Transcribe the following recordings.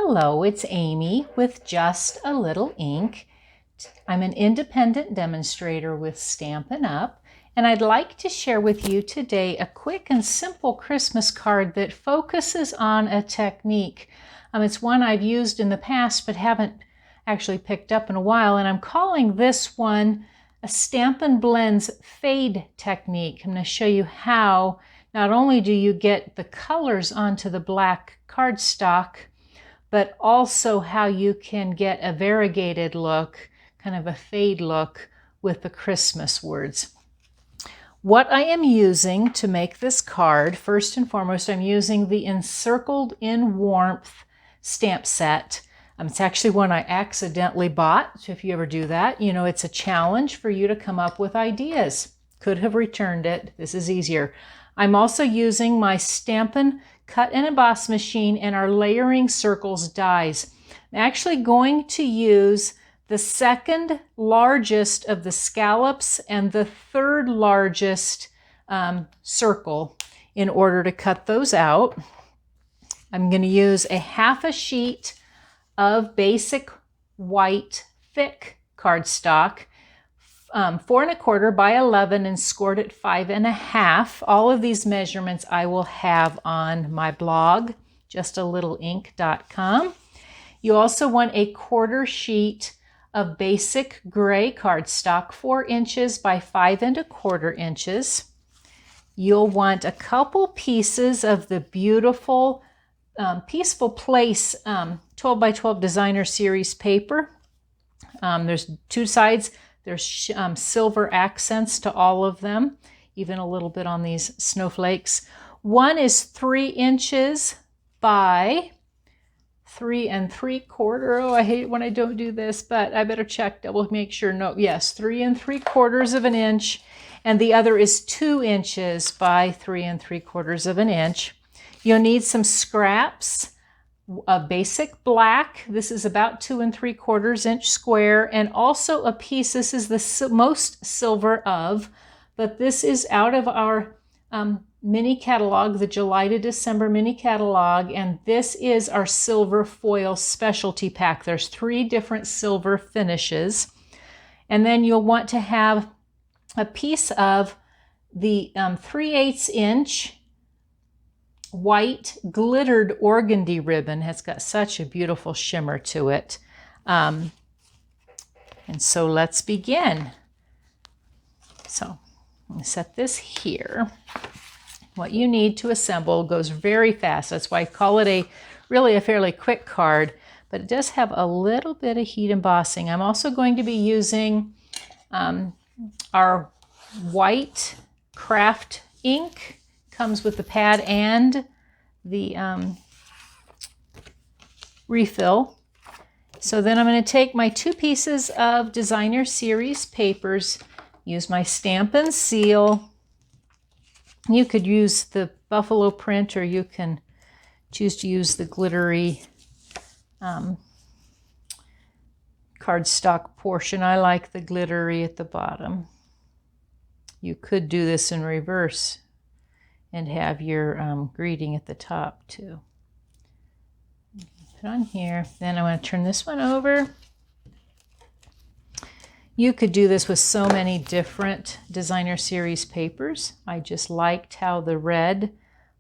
Hello, it's Amy with Just a Little Ink. I'm an independent demonstrator with Stampin' Up, and I'd like to share with you today a quick and simple Christmas card that focuses on a technique. It's one I've used in the past but haven't actually picked up in a while, and I'm calling this one a Stampin' Blends Fade Technique. I'm going to show you how not only do you get the colors onto the black cardstock, but also how you can get a variegated look, kind of a fade look with the Christmas words. What I am using to make this card, first and foremost, I'm using the Encircled in Warmth stamp set. It's actually one I accidentally bought, so if you ever do that, you know it's a challenge for you to come up with ideas. Could have returned it. This is easier. I'm also using my Stampin' Cut and Emboss machine and our Layering Circles dies. I'm actually going to use the second largest of the scallops and the third largest circle in order to cut those out. I'm going to use a half a sheet of basic white thick cardstock, 4 1/4 by 11 and scored at 5 1/2. All of these measurements I will have on my blog, justalittleink.com. You also want a 1/4 sheet of basic gray cardstock, 4 inches by 5 1/4 inches. You'll want a couple pieces of the beautiful Peaceful Place 12 by 12 Designer Series paper. There's 2 sides. There's silver accents to all of them, even a little bit on these snowflakes. One is 3 inches by 3 3/4. Oh, I hate it when I don't do this, but I better check, double make sure. No, yes, 3 3/4 of an inch. And the other is 2 inches by 3 3/4 of an inch. You'll need some scraps of basic black. This is about 2 3/4 inch square, and also a piece, this is the most silver of, but this is out of our mini catalog, the July to December mini catalog, and this is our silver foil specialty pack. There's 3 different silver finishes. And then you'll want to have a piece of the 3/8 inch white glittered organdy ribbon. Has got such a beautiful shimmer to it. And so let's begin. So I'm going to set this here. What you need to assemble goes very fast. That's why I call it really a fairly quick card, but it does have a little bit of heat embossing. I'm also going to be using our white craft ink. Comes with the pad and the refill. So then I'm going to take my 2 pieces of Designer Series papers, use my Stampin' Seal. You could use the buffalo print, or you can choose to use the glittery cardstock portion. I like the glittery at the bottom. You could do this in reverse and have your greeting at the top too. Put on here. Then I want to turn this one over. You could do this with so many different Designer Series papers. I just liked how the red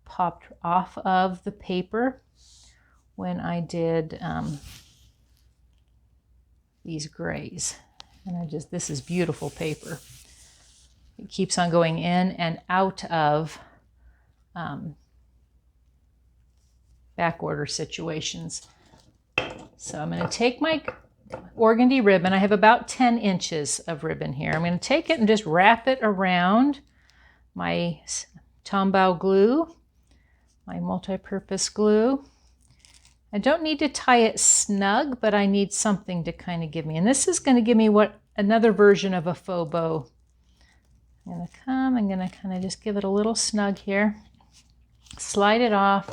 popped off of the paper when I did these grays. And this is beautiful paper. It keeps on going in and out of back order situations. So I'm going to take my organdy ribbon. I have about 10 inches of ribbon here. I'm going to take it and just wrap it around my Tombow glue, my multi-purpose glue. I don't need to tie it snug, but I need something to kind of give me. And this is going to give me another version of a faux bow. I'm going to kind of just give it a little snug here. Slide it off,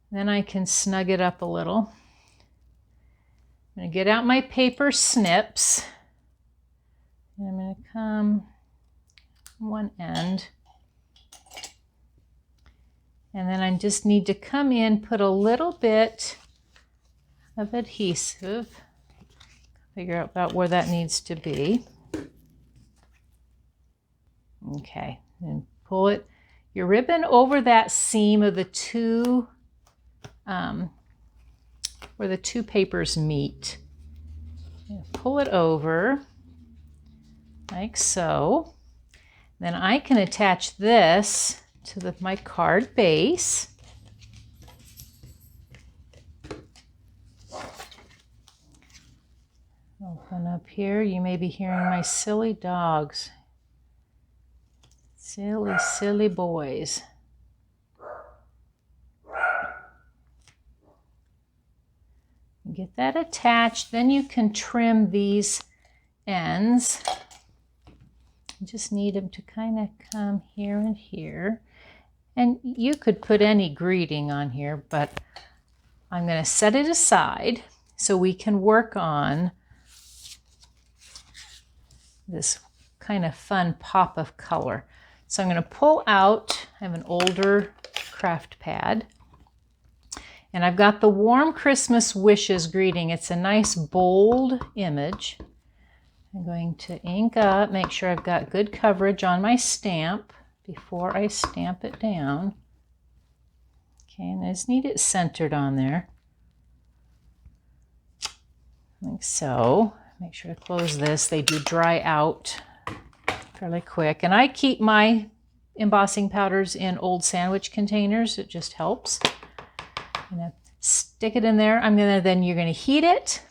then I can snug it up a little. I'm going to get out my paper snips, and I'm going to come one end, and then I just need to come in, put a little bit of adhesive. Figure out about where that needs to be. Okay, and pull it, your ribbon over that seam of the two, where the two papers meet. Pull it over like so. Then I can attach this to my card base. Open up here. You may be hearing my silly dogs. Silly, silly boys. Get that attached. Then you can trim these ends. You just need them to kind of come here and here. And you could put any greeting on here, but I'm going to set it aside so we can work on this kind of fun pop of color. So I'm going to pull out, I have an older craft pad, and I've got the Warm Christmas Wishes greeting. It's a nice bold image. I'm going to ink up, make sure I've got good coverage on my stamp before I stamp it down. Okay, and I just need it centered on there. Like so. Make sure to close this. They do dry out fairly quick. And I keep my embossing powders in old sandwich containers. It just helps. I'm going to stick it in there. You're going to heat it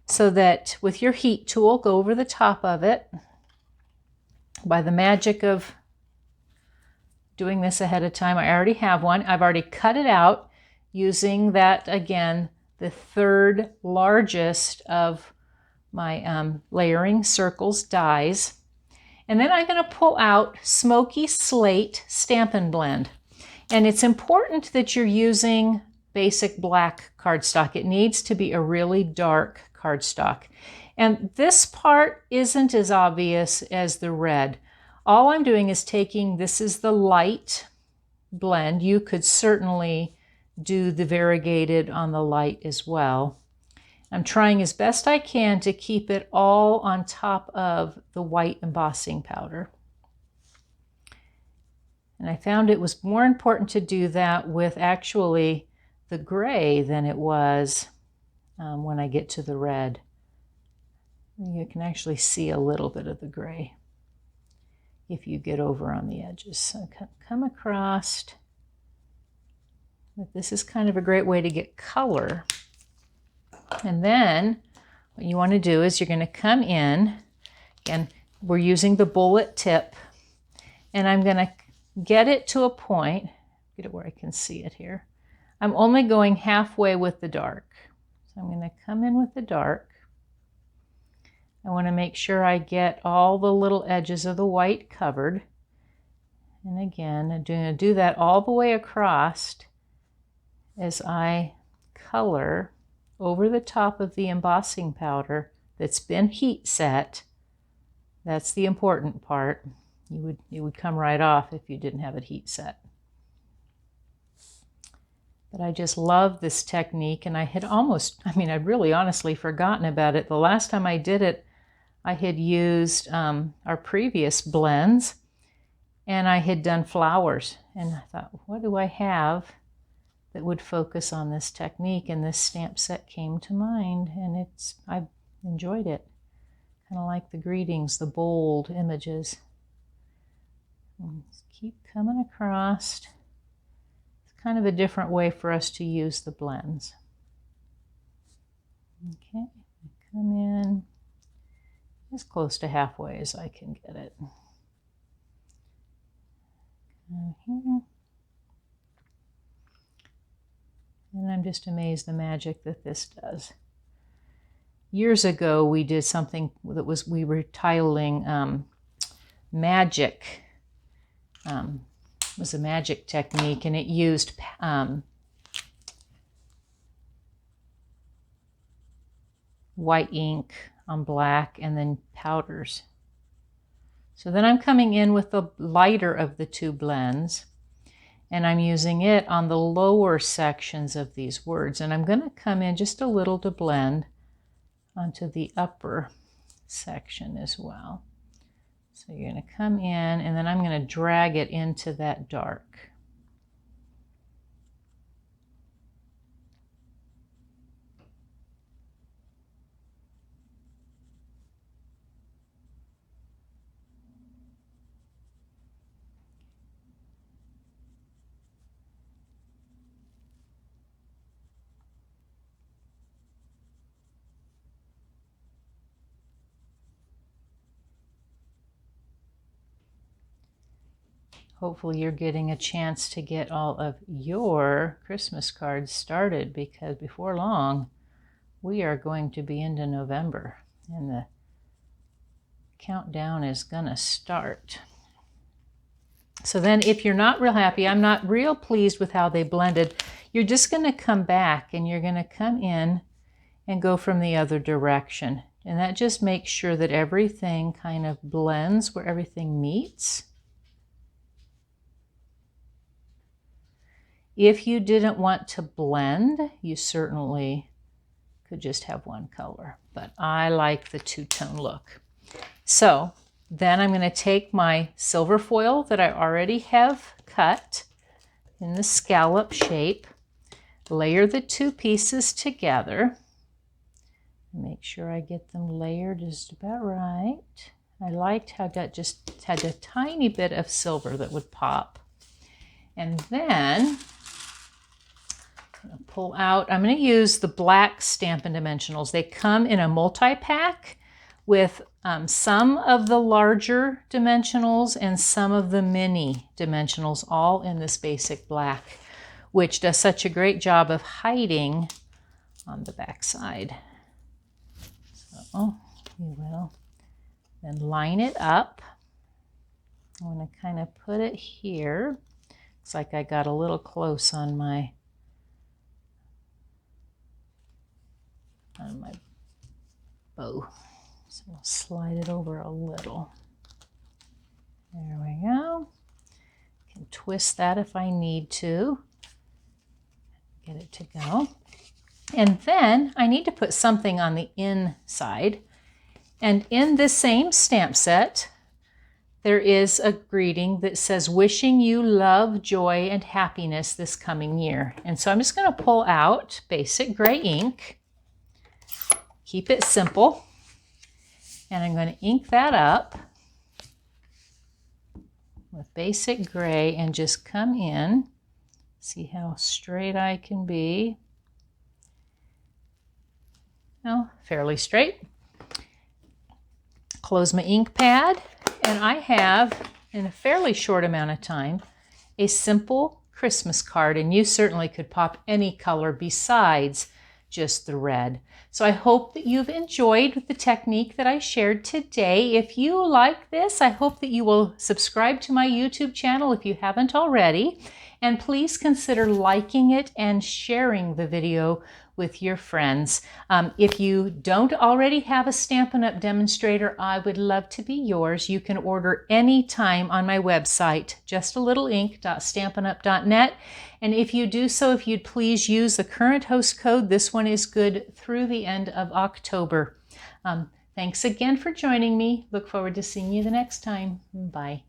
so that with your heat tool, go over the top of it. By the magic of doing this ahead of time, I already have one. I've already cut it out using that, again, the third largest of my layering circles dies. And then I'm going to pull out Smoky Slate Stampin' Blend. And it's important that you're using basic black cardstock. It needs to be a really dark cardstock. And this part isn't as obvious as the red. All I'm doing is taking, this is the light blend. You could certainly do the variegated on the light as well. I'm trying as best I can to keep it all on top of the white embossing powder. And I found it was more important to do that with actually the gray than it was when I get to the red. You can actually see a little bit of the gray if you get over on the edges. So come across. But this is kind of a great way to get color. And then what you want to do is you're going to come in, and we're using the bullet tip, and I'm going to get it to a point, get it where I can see it here. I'm only going halfway with the dark. So I'm going to come in with the dark. I want to make sure I get all the little edges of the white covered. And again, I'm going to do that all the way across as I color over the top of the embossing powder that's been heat set. That's the important part. It would come right off if you didn't have it heat set. But I just love this technique, and I'd really honestly forgotten about it. The last time I did it, I had used our previous blends, and I had done flowers. And I thought, what do I have that would focus on this technique? And this stamp set came to mind, and I've enjoyed it. Kind of like the greetings, the bold images. Just keep coming across. It's kind of a different way for us to use the blends. Okay, come in as close to halfway as I can get it. Come here. And I'm just amazed the magic that this does. Years ago, we did something that we were titling Magic. It was a magic technique, and it used white ink on black and then powders. So then I'm coming in with the lighter of the two blends, and I'm using it on the lower sections of these words. And I'm going to come in just a little to blend onto the upper section as well. So you're going to come in, and then I'm going to drag it into that dark. Hopefully you're getting a chance to get all of your Christmas cards started, because before long we are going to be into November and the countdown is gonna start. So then if you're not real happy, I'm not real pleased with how they blended, you're just gonna come back and you're gonna come in and go from the other direction. And that just makes sure that everything kind of blends where everything meets. If you didn't want to blend, you certainly could just have one color, but I like the two-tone look. So then I'm going to take my silver foil that I already have cut in the scallop shape, layer the two pieces together, make sure I get them layered just about right. I liked how that just had a tiny bit of silver that would pop. And then pull out, I'm going to use the black Stampin' Dimensionals. They come in a multi-pack with some of the larger dimensionals and some of the mini dimensionals, all in this basic black, which does such a great job of hiding on the back side. So you will then line it up. I'm going to kind of put it here. Looks like I got a little close on my bow. So we'll slide it over a little. There we go. Can twist that if I need to. Get it to go. And then I need to put something on the inside. And in this same stamp set, there is a greeting that says, wishing you love, joy, and happiness this coming year. And so I'm just going to pull out basic gray ink. Keep it simple. And I'm going to ink that up with basic gray and just come in. See how straight I can be. Well, fairly straight. Close my ink pad, and I have, in a fairly short amount of time, a simple Christmas card, and you certainly could pop any color besides just the red. So I hope that you've enjoyed the technique that I shared today. If you like this, I hope that you will subscribe to my YouTube channel if you haven't already, and please consider liking it and sharing the video with your friends. If you don't already have a Stampin' Up! Demonstrator, I would love to be yours. You can order anytime on my website, justalittle.ink.stampinup.net. And if you do so, if you'd please use the current host code, this one is good through the end of October. Thanks again for joining me. Look forward to seeing you the next time. Bye.